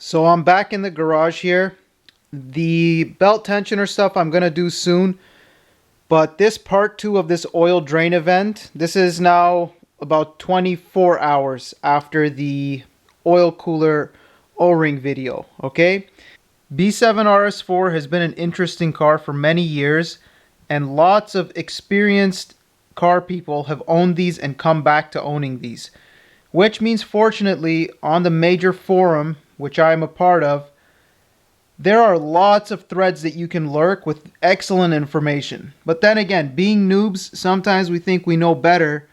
So I'm back in the garage here. The belt tensioner stuff I'm going to do soon. But this part 2 of this oil drain event, this is now about 24 hours after the oil cooler O-ring video, okay? B7 RS4 has been an interesting car for many years, and lots of experienced car people have owned these and come back to owning these. Which means, fortunately, on the major forum, which I'm a part of, there are lots of threads that you can lurk with excellent information. But then again, being noobs, sometimes we think we know better.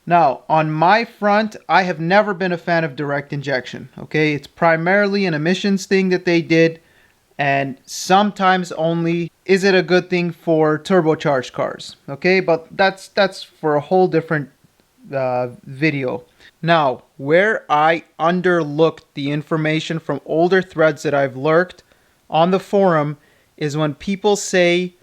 Now, on my front, I have never been a fan of direct injection. Okay, it's primarily an emissions thing that they did, and sometimes only is it a good thing for turbocharged cars. Okay, but that's for a whole different video. Now, where I underlooked the information from older threads that I've lurked on the forum is when people say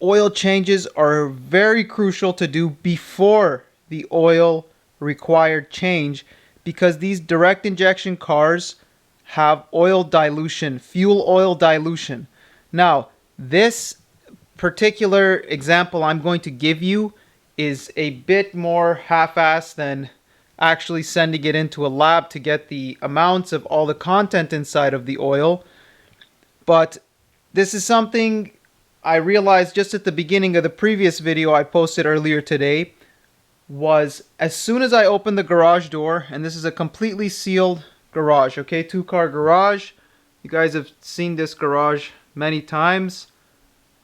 oil changes are very crucial to do before the oil required change, because these direct injection cars have oil dilution, fuel oil dilution. Now, this particular example I'm going to give you is a bit more half-assed than actually sending it into a lab to get the amounts of all the content inside of the oil. But this is something I realized just at the beginning of the previous video I posted earlier today. Was as soon as I opened the garage door, and this is a completely sealed garage, okay, 2-car garage. You guys have seen this garage many times.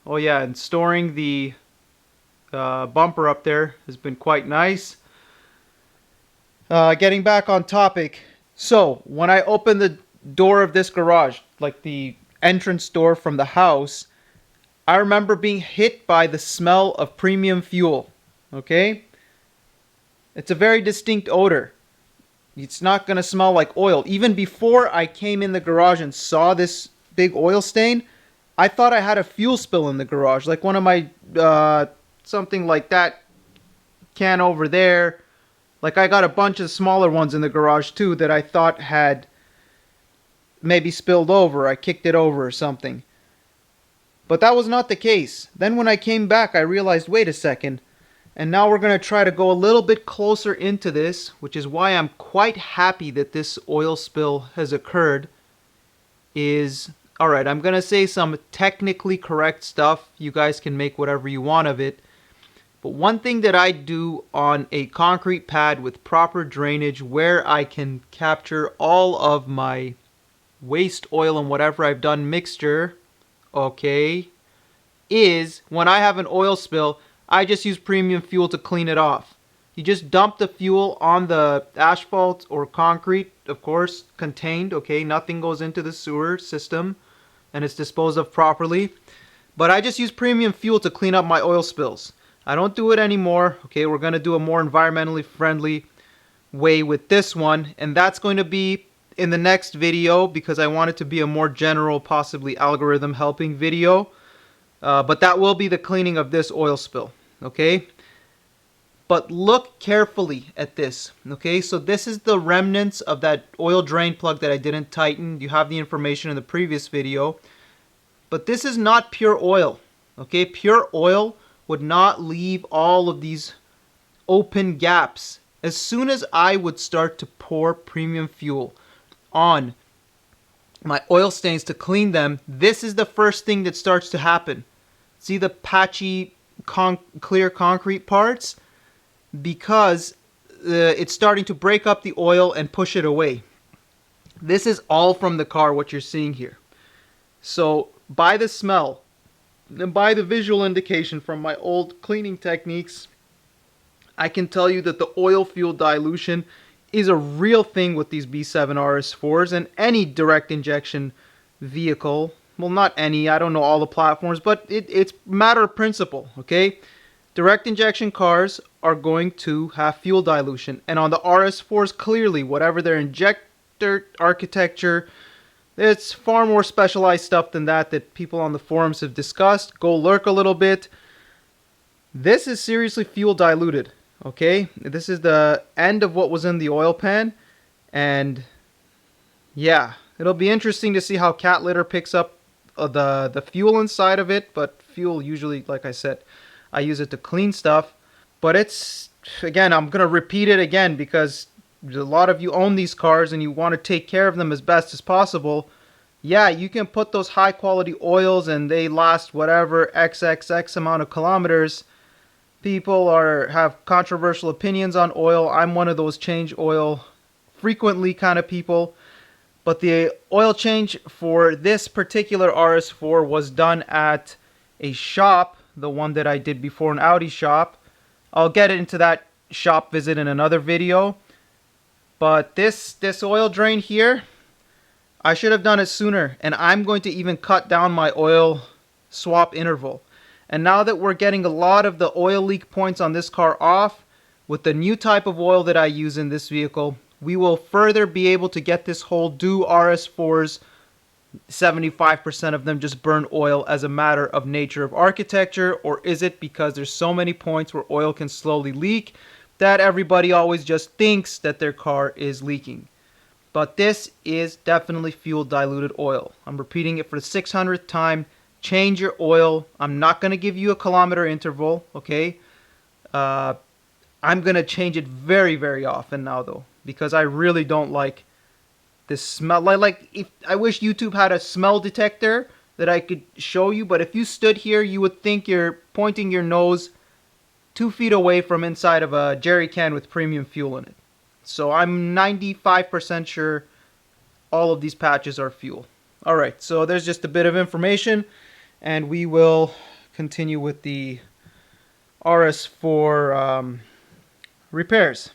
Oh yeah, and storing the bumper up there has been quite nice. Getting back on topic. So, when I opened the door of this garage, like the entrance door from the house, I remember being hit by the smell of premium fuel. Okay? It's a very distinct odor. It's not going to smell like oil. Even before I came in the garage and saw this big oil stain, I thought I had a fuel spill in the garage. Like one of my, something like that can over there. Like I got a bunch of smaller ones in the garage too that I thought had maybe spilled over. I kicked it over or something. But that was not the case. Then when I came back, I realized, wait a second. And now we're going to try to go a little bit closer into this, which is why I'm quite happy that this oil spill has occurred. Alright, I'm going to say some technically correct stuff. You guys can make whatever you want of it. But one thing that I do on a concrete pad with proper drainage, where I can capture all of my waste oil and whatever I've done mixture, okay, is when I have an oil spill, I just use premium fuel to clean it off. You just dump the fuel on the asphalt or concrete, of course, contained, okay? Nothing goes into the sewer system and it's disposed of properly. But I just use premium fuel to clean up my oil spills. I don't do it anymore, okay? We're going to do a more environmentally friendly way with this one, and that's going to be in the next video because I want it to be a more general, possibly algorithm helping video. But that will be the cleaning of this oil spill. Okay, but look carefully at this. Okay, so this is the remnants of that oil drain plug that I didn't tighten. You have the information in the previous video, but this is not pure oil. Okay, pure oil would not leave all of these open gaps. As soon as I would start to pour premium fuel on my oil stains to clean them, this is the first thing that starts to happen. See the patchy clear concrete parts? Because it's starting to break up the oil and push it away. This is all from the car, what you're seeing here. So by the smell and by the visual indication from my old cleaning techniques, I can tell you that the oil fuel dilution is a real thing with these B7 RS4s and any direct injection vehicle. Well, not any, I don't know all the platforms, but it's matter of principle, okay? Direct injection cars are going to have fuel dilution. And on the RS4s, clearly, whatever their injector architecture, it's far more specialized stuff than that people on the forums have discussed. Go lurk a little bit. This is seriously fuel diluted, okay? This is the end of what was in the oil pan. And yeah, It'll be interesting to see how cat litter picks up the fuel inside of it, but fuel usually, like I said, I use it to clean stuff. But it's, again, I'm going to repeat it again because a lot of you own these cars and you want to take care of them as best as possible. Yeah, you can put those high quality oils and they last whatever XXX amount of kilometers. People have controversial opinions on oil. I'm one of those change oil frequently kind of people. But the oil change for this particular RS4 was done at a shop, the one that I did before, an Audi shop. I'll get into that shop visit in another video. But this oil drain here, I should have done it sooner, and I'm going to even cut down my oil swap interval. And now that we're getting a lot of the oil leak points on this car off, with the new type of oil that I use in this vehicle, we will further be able to get this whole do RS4s, 75% of them just burn oil as a matter of nature of architecture, or is it because there's so many points where oil can slowly leak that everybody always just thinks that their car is leaking. But this is definitely fuel diluted oil. I'm repeating it for the 600th time. Change your oil. I'm not going to give you a kilometer interval, okay? I'm going to change it very, very often now, though, because I really don't like this smell. I wish YouTube had a smell detector that I could show you, but if you stood here, you would think you're pointing your nose 2 feet away from inside of a jerry can with premium fuel in it. So I'm 95% sure all of these patches are fuel. Alright, so there's just a bit of information, and we will continue with the RS4 repairs.